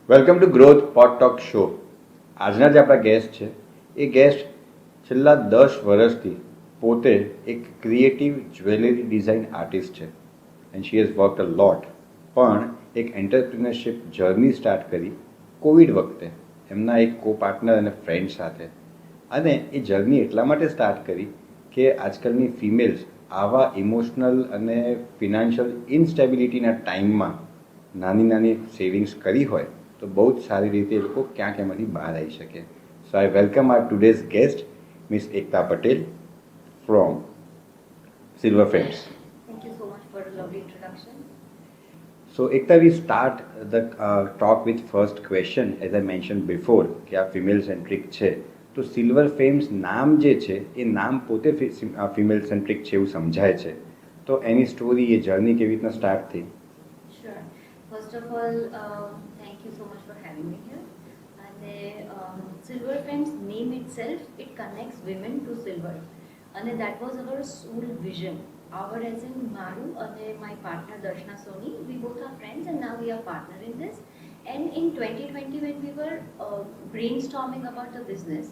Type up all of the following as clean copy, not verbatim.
Welcome to growth pod talk show. આજના જે આપણા ગેસ્ટ છે એ ગેસ્ટ છેલ્લા 10 વર્ષથી પોતે એક ક્રિએટિવ જ્વેલરી ડિઝાઇન આર્ટિસ્ટ છે એન્ડ શી હેઝ વર્કડ અ લોટ. પણ એક એન્ટરપ્રિનરશિપ જર્ની સ્ટાર્ટ કરી કોવિડ વખતે એમના એક કો પાર્ટનર અને ફ્રેન્ડ સાથે. અને એ જર્ની એટલા માટે સ્ટાર્ટ કરી કે આજકાલની ફિમેલ્સ આવા ઇમોશનલ અને ફિનાન્શિયલ ઇન્સ્ટેબિલિટીના ટાઈમમાં નાની નાની સેવિંગ્સ કરી હોય તો બહુ જ સારી રીતે એ લોકો ક્યાંક એમાંથી બહાર આવી શકે. So I welcome our today's guest miss Ekta Patel from Silver Frames. Thank you so much for a lovely introduction. So Ekta, we start the talk with first question as I mentioned before કે આ female centric છે તો silver ફેમ્સ નામ જે છે એ નામ પોતે female centric છે એવું સમજાય છે. તો એની સ્ટોરી એ જર્ની કેવી રીતના સ્ટાર્ટ થઈ? Sure. First of all, thank you so much for having me here. And Silver Frame's name itself, it connects women to silver. And that was our sole vision. Our as in Maru and my partner Darshana Soni, we both are friends and now we are partner in this. And in 2020 when we were brainstorming about the business,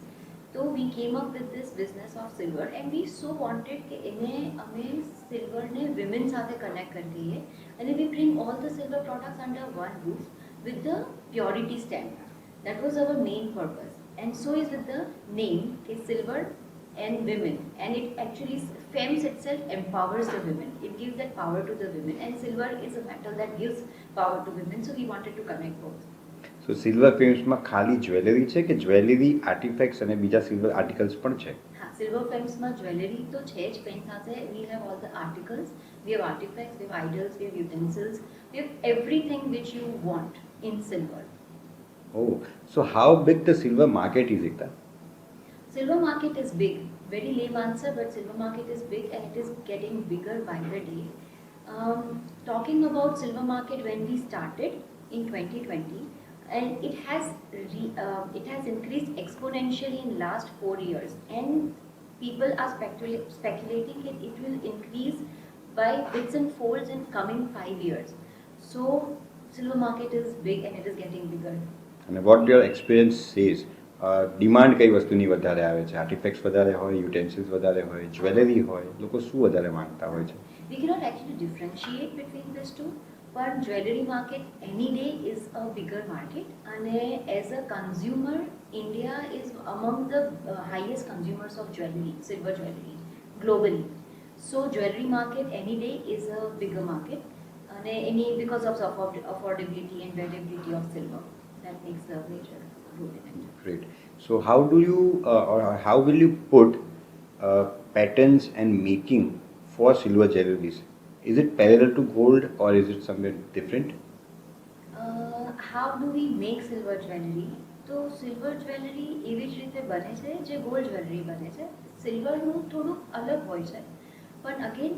so we came up with this business of silver and we so wanted કે એને અમે સિલ્વરને women સાથે connect કરી દઈએ અને we bring all the silver products under one roof with the purity standard. That was our main purpose. And so is with the name કે silver and women, and it actually FEMS itself empowers the women. It gives that power to the women, and silver is a metal that gives power to women, so we wanted to connect both. So silver ફિલ્મ્સમાં ખાલી jewellery છે કે jewellery artefacts અને બીજા silver articles પણ છે? હા, silver ફ્રેમ્સમાં jewellery તો છે જ, પણ સાથે we have all the articles, we have artifacts, we have idols, we have utensils, we have everything which you want in silver. Oh, so how big the silver market is, Ekta? Silver market is big. Very lame answer, but silver market is big and it is getting bigger by the day. Talking about silver market when we started in 2020, and it has increased exponentially in last 4 years, and people are speculating that it will increase by bits and folds in coming 5 years. So silver market is big and it is getting bigger. And what your experience says, demand કઈ વસ્તુની વધારે આવે છે? Artefacts વધારે હોય, utensils વધારે હોય, jewellery હોય, લોકો શું વધારે માંગતા હોય છે? We cannot actually differentiate between these two, but jewelry market any day is a bigger market, and as a consumer, India is among the highest consumers of jewelry, silver jewelry, globally. So jewelry market any day is a bigger market, and any because of affordability and wearability of silver, that makes the major role in it. Great. So how do you or how will you put patterns and making for silver jewelries? Is it parallel to gold or is it somewhere different? How do we make silver jewelry? તો silver jewellery એવી જ રીતે બને છે જે gold jewellery બને છે. સિલ્વરનું થોડુંક અલગ હોય છે, પણ again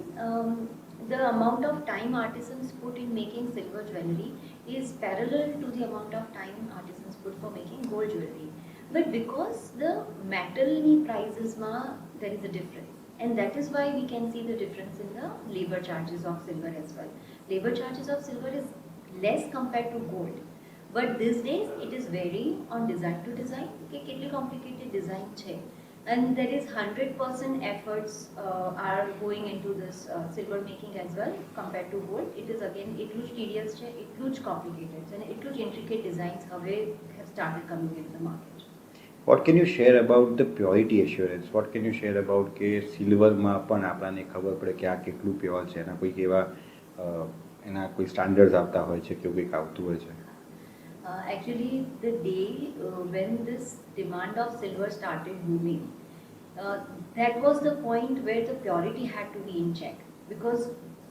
the amount of time artisans put in making silver jewelry is parallel to the amount of time artisans put for making gold jewelry. But because the metal prices there is a difference, and that is why we can see the difference in the labor charges of silver as well. Labor charges of silver is less compared to gold, but these days it is varying on design to design કે કેટલી complicated design છે, and there is 100% efforts are going into this silver making as well compared to gold. It is again એટલું જ tedious છે, એટલું જ complicated છે, અને એટલું જ intricate designs હવે have started coming into the market. What can you share about the purity assurance? What can you share about કે સિલ્વરમાં પણ આપણને ખબર પડે કે આ કેટલું પ્યોર છે, એના કોઈ એવા એના કોઈ સ્ટાન્ડર્ડ્સ આવતા હોય છે કે કંઈક આવતું હોય છે? Actually, the day when this demand of silver started booming, that was the point where the purity had to be in check, because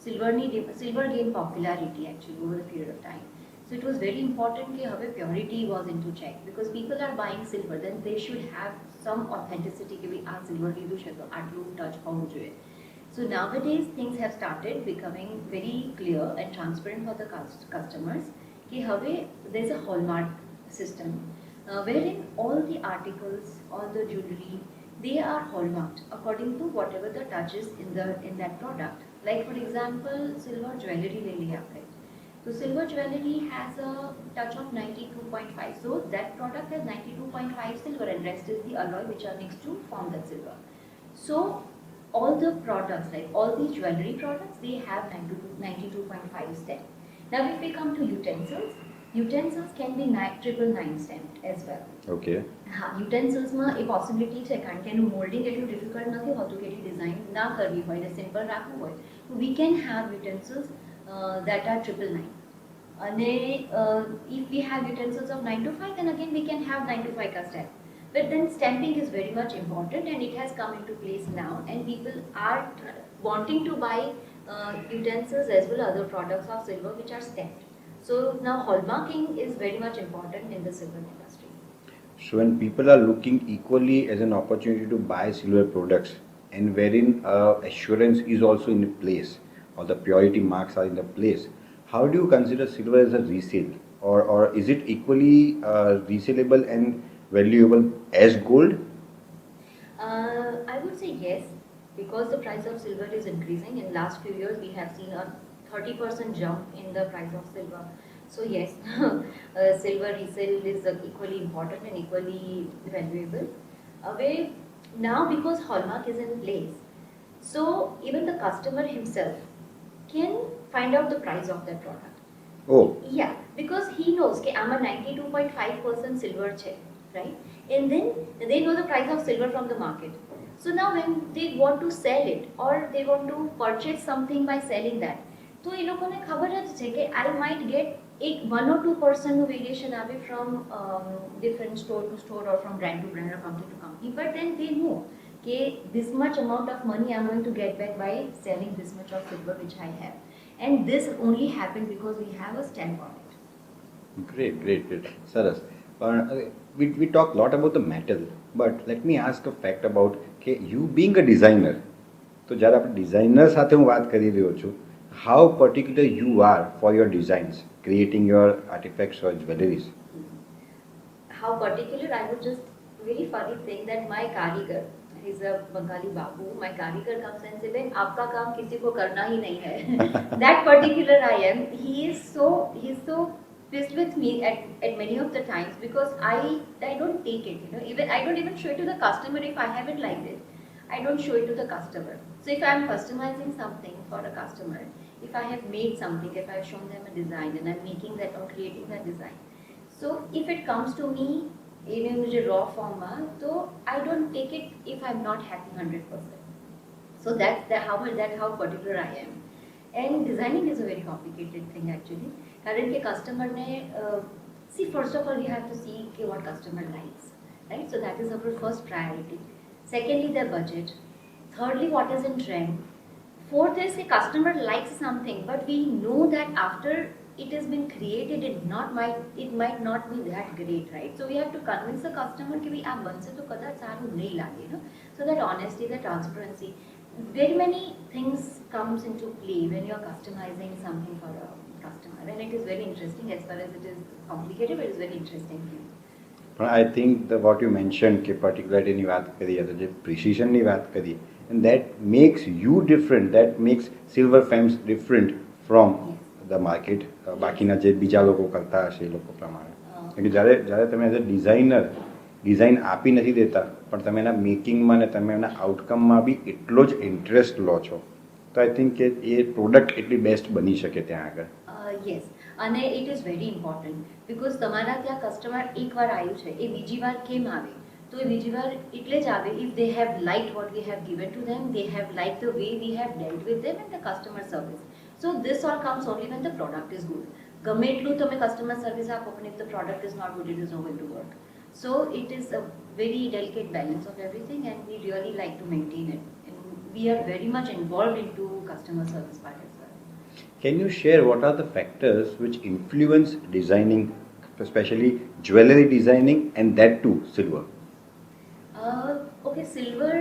silver gained popularity actually over a period of time. So it was very important that have purity was into check, because people are buying silver, then they should have some authenticity કે ભાઈ આ silver લીધું છે તો આટલું touch હોવું જોઈએ. So nowadays things have started becoming very clear and transparent for the customers. कि हवे there's a hallmark system wherein all the articles, all the jewelry, they are hallmarked according to whatever the touches in that product. Like for example, silver jewelry ले लिया आपने, तो So silver jewelry has a touch of 92.5. So that product has 92.5 silver and rest is the alloy which are mixed to form that silver. So all the products, like all these jewelry products, they have 92.5 stamp. Now if we come to utensils, utensils can be 999 stamped as well. Okay. હા યુટેન્સિલ્સમાં એ possibility છે કારણ કે એનું moulding એટલું difficult નથી હોતું કે એની design ના કરવી હોય ને સિમ્પલ રાખવું હોય તો we can have utensils that are 999 અને if we have utensils of 9 to 5 then again we can have 9 to 5 ka stamp, but then stamping is very much important and it has come into place now and people are wanting to buy utensils as well as other products of silver which are stamped. So now hallmarking is very much important in the silver industry. So when people are looking equally as an opportunity to buy silver products and wherein assurance is also in place or the purity marks are in the place, how do you consider silver as a resale, or is it equally resellable and valuable as gold? I would say yes, because the price of silver is increasing. In last few years we have seen a 30% jump in the price of silver. So yes, silver resale is equally important and equally valuable. Now because hallmark is in place, so even the customer himself can find out the price of that product. Oh. Yeah, because he knows that I'm a 92.5% silver check, right? And then they know the price of silver from the market. So now when they want to sell it or they want to purchase something by selling that, तो ये लोगों ने खबर है जैसे कि I might get एक 1 or 2% variation आवे from different store to store or from brand to brand or company to company, but then they know कि this much amount of money I'm going to get back by selling this much of silver which I have, and this only happened because we have a stamp on it. Great. Saras. We talk a lot about the metal, but let me ask a fact about you being a designer. तो જ્યારે આપણે designer સાથે હું વાત કરી રહ્યો છું, how particular you are for your designs, creating your artifacts or jewelries? How particular? I would just very funny thing that my karigar, he's a Bengali babu, my karigar comes and says, "Ben, आपका काम किसी को करना ही नहीं है." That particular I am. He's so pissed with me at many of the times because I don't take it. Even I don't even show it to the customer if I haven't liked it. I don't show it to the customer. So if I am customizing something for a customer, if I have made something, if I have shown them a design and I'm making that or creating that design, so if it comes to me in a raw form, so I don't take it if I'm not happy 100%. So that's how particular I am. And designing is a very complicated thing actually. Current ke customer ne see, first of all you have to see what customer likes, right? So that is our first priority. Secondly, their budget. Thirdly, what is in trend. Fourth is the customer likes something, but we know that after it has been created, it might not be that great, right? So we have to convince the customer that we are Banse तो कदाच सारू नहीं लागे, So that honesty, the transparency, very many things comes into play when you are customizing something for a customer, and it is very interesting as far as it is complicated, but it is very interesting. I think what you mentioned કે particularityની વાત કરી અથવા જે precisionની વાત કરી, and that makes you different, that makes silver frames different from the market. બાકીના જે બીજા લોકો કરતા હશે એ લોકો પ્રમાણે. કે જ્યારે તમે એઝ અ ડિઝાઇનર ડિઝાઇન આપી નથી દેતા પણ તમે એના મેકિંગમાં ને તમે એના આઉટકમમાં બી એટલો જ ઇન્ટરેસ્ટ લો છો, તો આઈ થિંક કે એ પ્રોડક્ટ એટલી બેસ્ટ બની શકે ત્યાં આગળ. યસ, અને it is very important because તમારા ત્યાં કસ્ટમર એકવાર આવ્યું છે એ બીજી વાર કેમ આવે, તો એ બીજી વાર એટલે જ આવે if they have liked what we have given to them, they have liked the way we have dealt with them and the customer service. So this all comes only when the product is good. ગમે એટલું તમે customer service આપો પણ if the product is not good, it is no going to work. So it is a very delicate balance of everything, and we really like to maintain it. And we are very much involved into customer service part as well. Can you share what are the factors which influence designing, especially jewelry designing, and that too silver? Okay, silver,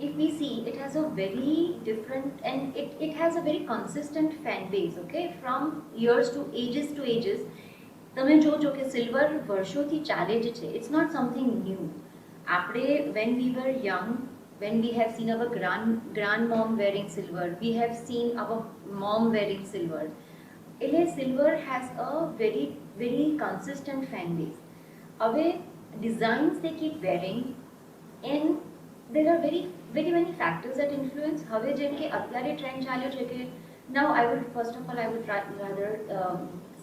if we see, it has a very different and it has a very consistent fan base, okay, from years to ages. તમે જોજો કે silver વર્ષોથી ચાલે જ છે. It's not something new. આપણે when we were young, when we have seen our grand mom wearing silver, we have seen our mom wearing silver. એટલે silver has a very consistent fan base. હવે designs they keep varying and there are very many factors that influence. હવે જેમ કે અત્યારે trend ચાલ્યો છે કે now I would first of all I would rather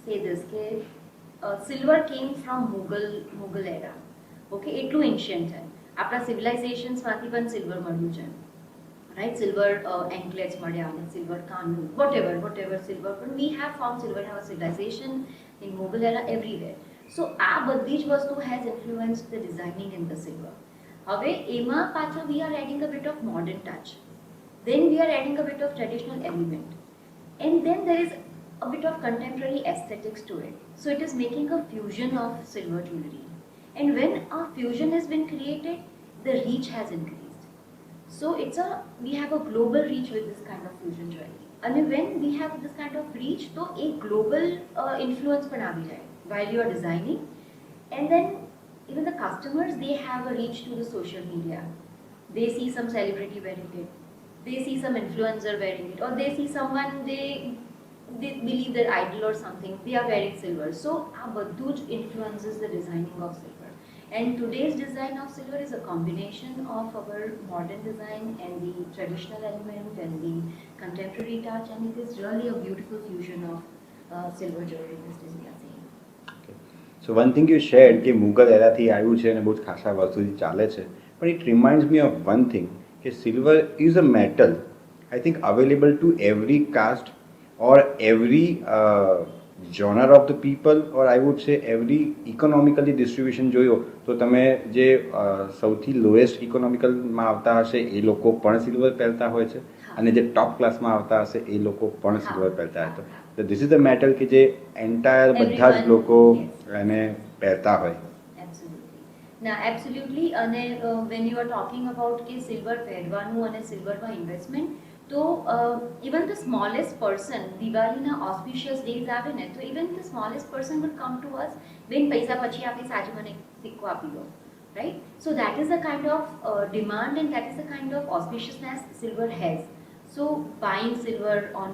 say this કે silver came from Mughal era. Okay, એટલું એન્શિયન્ટ છે. આપણા સિવિલાઇઝેશન્સમાંથી પણ સિલ્વર મળ્યું છે, રાઈટ? સિલ્વર એન્કલેટ્સ મળ્યા અને સિલ્વર કાનૂન વોટેવર સિલ્વર, પણ we have found silver in our civilisation, in Mughal era, everywhere. So આ બધી જ વસ્તુ has influence the designing in the silver. હવે એમાં પાછું we are adding a bit of modern touch, then we are adding a bit of traditional element, and then there is a bit of contemporary aesthetics to it. So it is making a fusion of silver jewelry. And when a fusion has been created, the reach has increased. So we have a global reach with this kind of fusion jewelry. And when we have this kind of reach, so a global influence pan aavi jaye while you are designing. And then even the customers, they have a reach to the social media. They see some celebrity wearing it, they see some influencer wearing it, or they see someone they believe their idol or something, they are wearing silver. So our badhu influences the designing of silver. And today's design of silver is a combination of our modern design and the traditional element and the contemporary touch, and it is really a beautiful fusion of silver jewelry these days we are seeing. So one thing you shared કે મુગલ એરાથી આવ્યું છે અને બહુ જ ખાસા વર્ષોથી ચાલે છે, પણ it reminds me of one thing કે silver is a metal I think available to every caste or every genre of the people, or I would say every economically distribution જોયો તો તમે જે સૌથી લોએસ્ટ ઇકોનોમિકલમાં આવતા હશે એ લોકો પણ સિલ્વર પહેરતા હોય છે, અને જે ટોપ ક્લાસમાં આવતા હશે એ લોકો પણ સિલ્વર પહેરતા હોય. તો ધીસ ઇઝ ધ મેટલ કે જે એન્ટાયર બધા જ લોકો એને પહેરતા હોય. Absolutely. અને when you are talking about કે સિલ્વર પહેરવાનું અને સિલ્વરમાં ઇન્વેસ્ટમેન્ટ, તો even the smallest person, દિવાળીના auspicious days આવે ને, તો even the smallest person would come to us, બેન પૈસા પછી આપીશ, આજે મને સિક્કો આપી દો, right? So that is the kind of demand and that is the kind of auspiciousness silver has. So buying silver on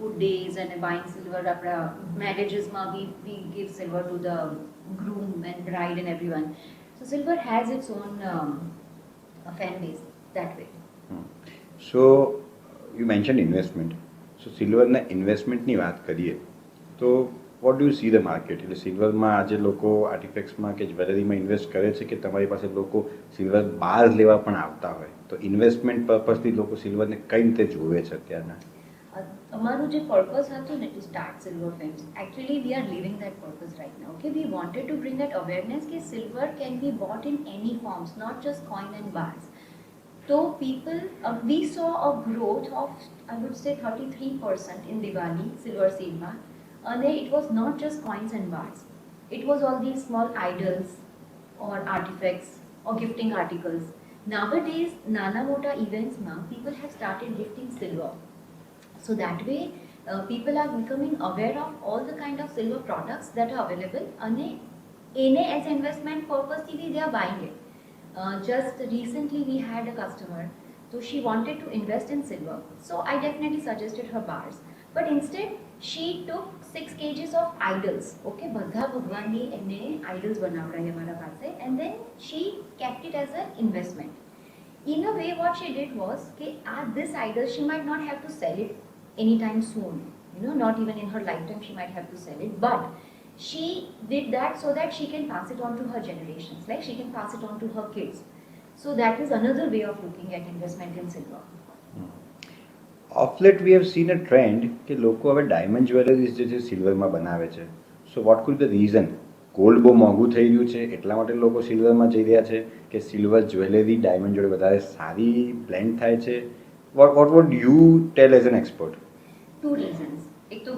good days and buying silver આપણા marriagesમાં we give silver to the groom and bride and everyone. So silver has its own fan base that way. So you mentioned investment. So સિલ્વરના ઇન્વેસ્ટમેન્ટની વાત કરીએ તો what do you see the market? એટલે સિલ્વરમાં આજે લોકો આર્ટિફેક્ટ્સમાં કે જ્વેલરીમાં invest કરે છે કે તમારી પાસે લોકો સિલ્વર બાર લેવા પણ આવતા હોય? તો ઇન્વેસ્ટમેન્ટ પર્પઝથી લોકો સિલ્વરને કઈ રીતે જોવે છે અત્યારના? અમારું જે પર્પઝ હતું ને, to start Silver Frames, actually we are living that purpose right now. Okay, we wanted to bring that awareness કે silver can be bought in any forms, not just coin and bars. So people, we saw a growth of, I would say 33% in Diwali silver silver, and it was not just coins and bars. It was all these small idols or artifacts or gifting articles. Nowadays, nana mota events ma people have started gifting silver. So that way, people are becoming aware of all the kind of silver products that are available, and as investment purpose they are buying it. Just recently we had a customer, so she wanted to invest in silver, so I definitely suggested her bars, but instead she took 6 kgs of idols. Okay, બધા ભગવાનની એને idols બનાવડાય અમારા પાસે, and then she kept it as an investment. In a way what she did was કે this idol she might not have to sell it anytime soon, not even in her lifetime she might have to sell it, but she did that so that she can pass it on to her generations, like she can pass it on to her kids. So that is another way of looking at investment in silver. Of late we have seen a trend કે લોકો હવે diamond jewelleries જે છે સિલ્વરમાં બનાવે છે. So what could the reason? Gold બહુ મોંઘું થઈ રહ્યું છે એટલા માટે લોકો સિલ્વરમાં જઈ રહ્યા છે કે સિલ્વર જ્વેલરી ડાયમંડ જોડે વધારે સારી બ્લેન્ડ થાય છે? What would you tell as an expert? Two reasons. એક તો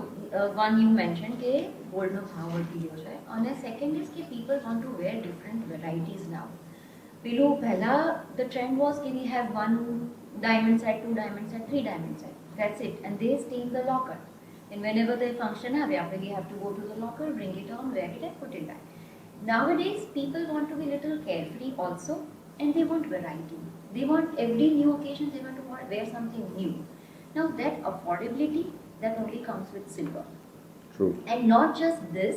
one you mentioned કે ગોલ્ડનો ભાવ વધી ગયો છે, અને સેકન્ડ ઇઝ કે people want to wear different varieties now. પેલું પહેલા the trend was કે we have one diamond set, 2 diamond set, 3 diamond set, that's it, and they stay in the locker, and whenever the function have we have to go to the locker, bring it on, wear it and put it back. Nowadays people want to be little carefree also, and they want variety. They want every new occasion they want to wear something new. Now that affordability, that only comes with silver. True. And not just this,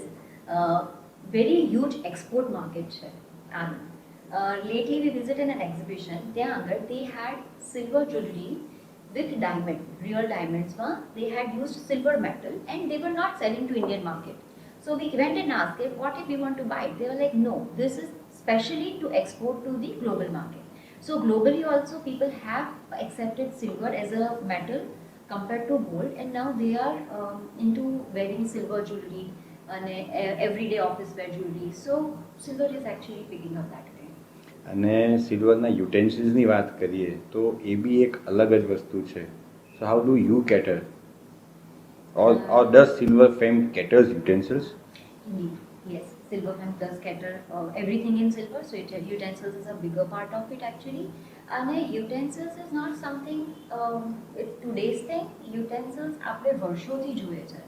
very huge export market છે આનું. Lately we visited an exhibition. ત્યાં આગળ they had silver jewelry with diamond, real diamonds. They had used silver metal and they were not selling to Indian market. So we went and asked them, what if we want to buy it? They were like, no, this is specially to export to the global market. So globally also people have accepted silver as a metal compared to gold, and now they are into wearing silver jewelry and everyday office wear jewelry. So silver is actually picking up that way. અને સિલ્વરના યુટેન્સિલ્સની વાત કરીએ તો એ બી એક અલગ જ વસ્તુ છે. So how do you cater or does Silver Frames caters utensils? Indeed, yes. Silver fame does cater everything in silver, so utensils is a bigger part of it actually. And utensils is not something today's thing. Utensils આપણે વર્ષોથી જોઈએ છે.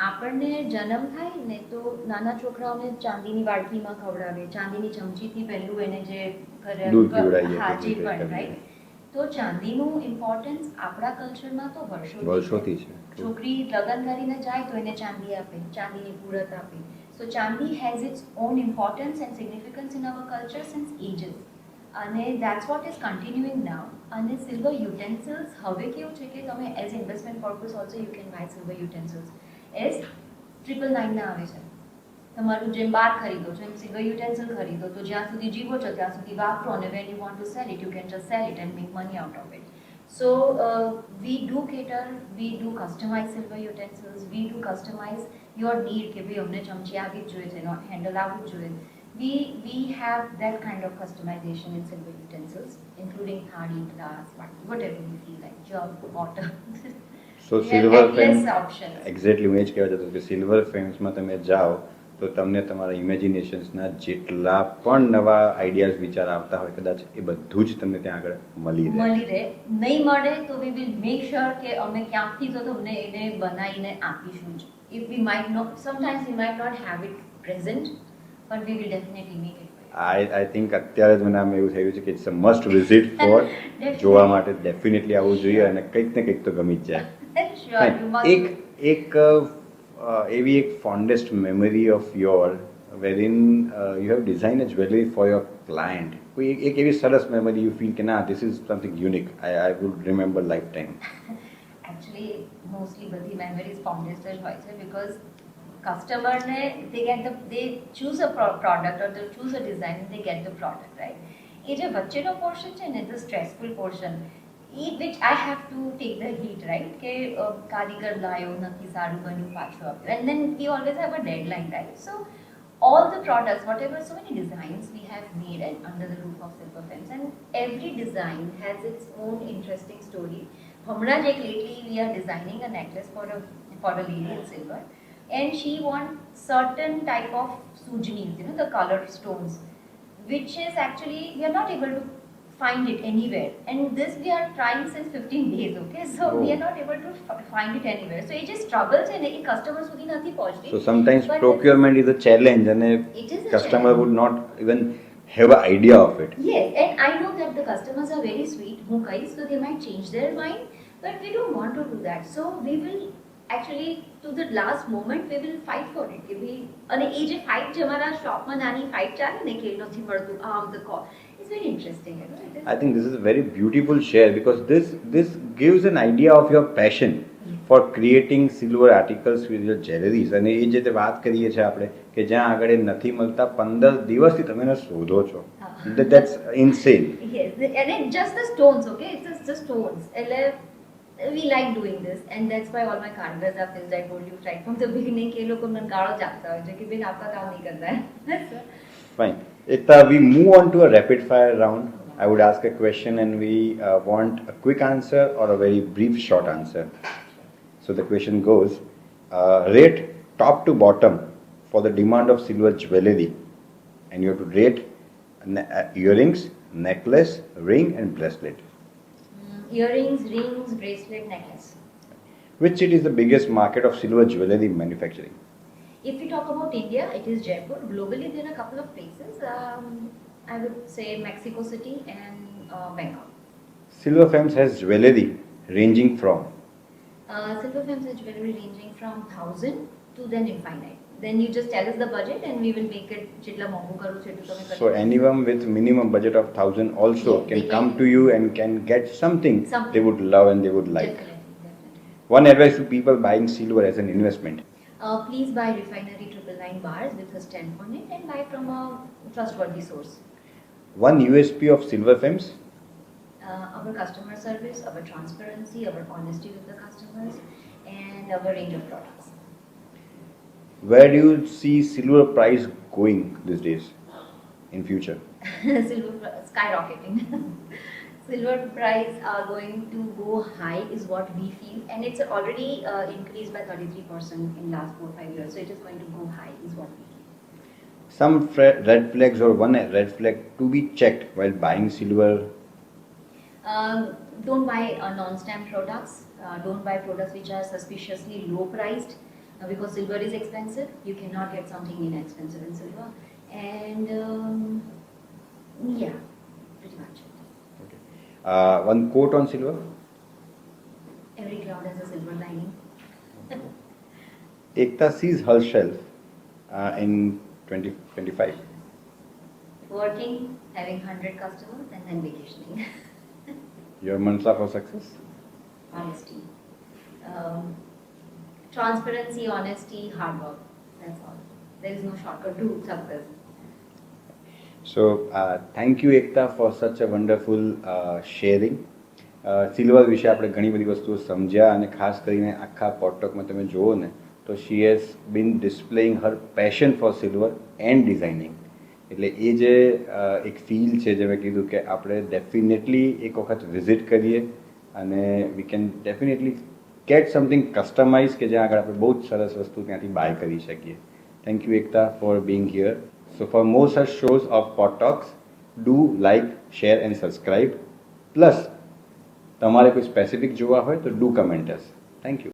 આપણને જન્મ થાય ને તો નાના છોકરાઓને ચાંદીની વાડકીમાં ખવડાવે, ચાંદીની ચમચીથી પહેલું એને જે દૂધ પીવડાવીએ, હા જે દૂધ પણ પીવડાવીએ. રાઈટ. તો ચાંદીનું ઇમ્પોર્ટન્સ આપણા કલ્ચરમાં તો વર્ષોથી છે. છોકરી લગ્ન કરીને જાય તો એને ચાંદી આપે, ચાંદીની પૂરત આપે. So Chandi has its own importance and significance in our culture since ages. And that's what is continuing now. And silver utensils, હવે કેવું છે કે તમે as investment purpose also you can buy silver utensils. as 999 ના આવે છે. તમારું જેમ બાર ખરીદો છો એમ silver utensil ખરીદો તો જ્યાં સુધી જીવો છો ત્યાં સુધી વાપરો, અને when you want to sell it you can just sell it and make money out of it. So we do cater, we do customize silver utensils, we do customize your need કે ભાઈ અમને ચમચી આવી જ જોઈએ છે, not handle આવવું જ જોઈએ. We have that kind of customization in silver utensils, including thali, glass, whatever we feel like, jug, water. So We have silver fame endless options. Exactly હું એ જ કહેવા જતો કે સિલ્વર ફેમ્સમાં તમે જાઓ તો તમને તમારા ઇમેજિનેશન્સના જેટલા પણ નવા આઈડિયાઝ વિચાર આવતા હોય કદાચ એ બધું જ તમને ત્યાં આગળ મળી રહે. નહીં મળે તો we will make sure કે અમે ક્યાંકથી તો તમને એને બનાવીને આપીશું જ. If we might not, sometimes we might not have it present, but we will definitely make it for you. I think અત્યારે જ મને આમ એવું થયું છે કે it's a must visit for જોવા માટે ડેફિનેટલી આવવું જોઈએ અને કંઈક ને કંઈક તો ગમી જ જાય. Sure, you must. એક એવી એક fondest memory of your wherein you have design a jewellery for your client. કોઈ એક એવી સરસ મેમરી યુ ફીલ કે ના this is something unique, I would remember lifetime. Actually, mostly બધી memories fondest જ હોય છે because customer ને they choose a product or they choose a design and they get the product, right? એ જે વચ્ચેનો portion છે ને, the stressful portion, which I have to take the heat, right? કે કારીગર લાયો નથી, સારું બન્યું, પાછું આપ્યું. And then we always have a deadline, right? So all the products, whatever, so many designs we have made under the roof of Silver Films, and every design has its own interesting story. હમણાં જ એક lately we are designing a necklace for a lady in silver, and she wants certain type of sujnis, the colored stones, which is actually we are not able to find it anywhere, and this we are trying since 15 days, okay? So we are not able to find it anywhere. So it just struggles and a customer સુધી નથી પહોંચતી. So sometimes procurement is a challenge and a It is a customer challenge. would not even have an idea of it. Yes, and I know that the customers are very sweet, હું કહીશ so they might change their mind, but we don't want to do that. So we will actually to the last moment we will fight for it. કે ભાઈ, અને એ જે fight છે અમારા શોપમાં નાની fight ચાલે ને કે નથી મળતું the call. It's very interesting, you know. I think this is a very beautiful share because this gives an idea of your passion for creating silver articles with your jewelries. અને એ જે તે વાત કરીએ છીએ આપણે કે જ્યાં આગળ એ નથી મળતા 15 દિવસથી તમે એને શોધો છો. That's insane. Yes, and it's just the stones, okay? It's just the stones. We like doing this, and that's why all my carvers are filled. I told you right from the beginning કે એ લોકો મને ગાળો જ આપતા હોય છે કે બેન આપણા કામ નહીં કરતા. Fine. Ekta, we move on to a rapid fire round. I would ask a question and we want a quick answer or a very brief short answer. So the question goes, rate top to bottom for the demand of silver jewelry, and you have to rate earrings, necklace, ring and bracelet. Earrings, rings, bracelet, necklace. Which city is the biggest market of silver jewelry manufacturing? If we talk about India, it is Jaipur. Globally, there are a couple of places. I would say Mexico City and Bangkok. Silver Films has jewelry ranging from Silver Films has jewelry ranging from 1,000 to then infinite. Then you just tell us the budget and we will make it જેટલા મોંઘું કરવું છે એટલું તમે So anyone with minimum budget of 1,000 also Yes, can they come can. to you and can get something Something. they would love and they would like. Definitely. One advice to people buying silver as an investment. Please buy refinery 999 bars with a stamp on it and buy from a trustworthy source. One USP of silver frames. Our customer service, our transparency, our honesty with the customers, and our range of products. Where do you see silver price going these days in future? Skyrocketing. Silver price are going to go high is what we feel, and it's already increased by 33% in last 4-5 years. So it is going to go high is what we feel. Some red flags or one red flag to be checked while buying silver. Don't buy non-stamp products. Don't buy products which are suspiciously low priced because silver is expensive. You cannot get something inexpensive in silver. And yeah, pretty much it. Okay. One quote on silver. Every cloud has a silver lining. Ekta sees herself in 2025. Working, having 100 customers, and then vacationing. Your mantra for success? Honesty. Transparency, honesty, hard work. That's all. There is no shortcut to success. So, thank you Ekta for such a wonderful sharing. Silver વિશે આપણે ઘણી બધી વસ્તુઓ સમજ્યા અને ખાસ કરીને આખા પોડટોકમાં તમે જુઓ ને તો she has been displaying her passion for silver and designing. એટલે એ જે એક ફીલ છે જે મેં કીધું કે આપણે ડેફિનેટલી એક વખત વિઝિટ કરીએ અને we can definitely get something customise કે જ્યાં આગળ આપણે બહુ જ સરસ વસ્તુ ત્યાંથી બાય કરી શકીએ. Thank you Ekta four Bing here. So for more such shows of Pod Talks, do like, share and subscribe. Plus, તમારે કોઈ સ્પેસિફિક જોવા હોય તો do comment us. Thank you.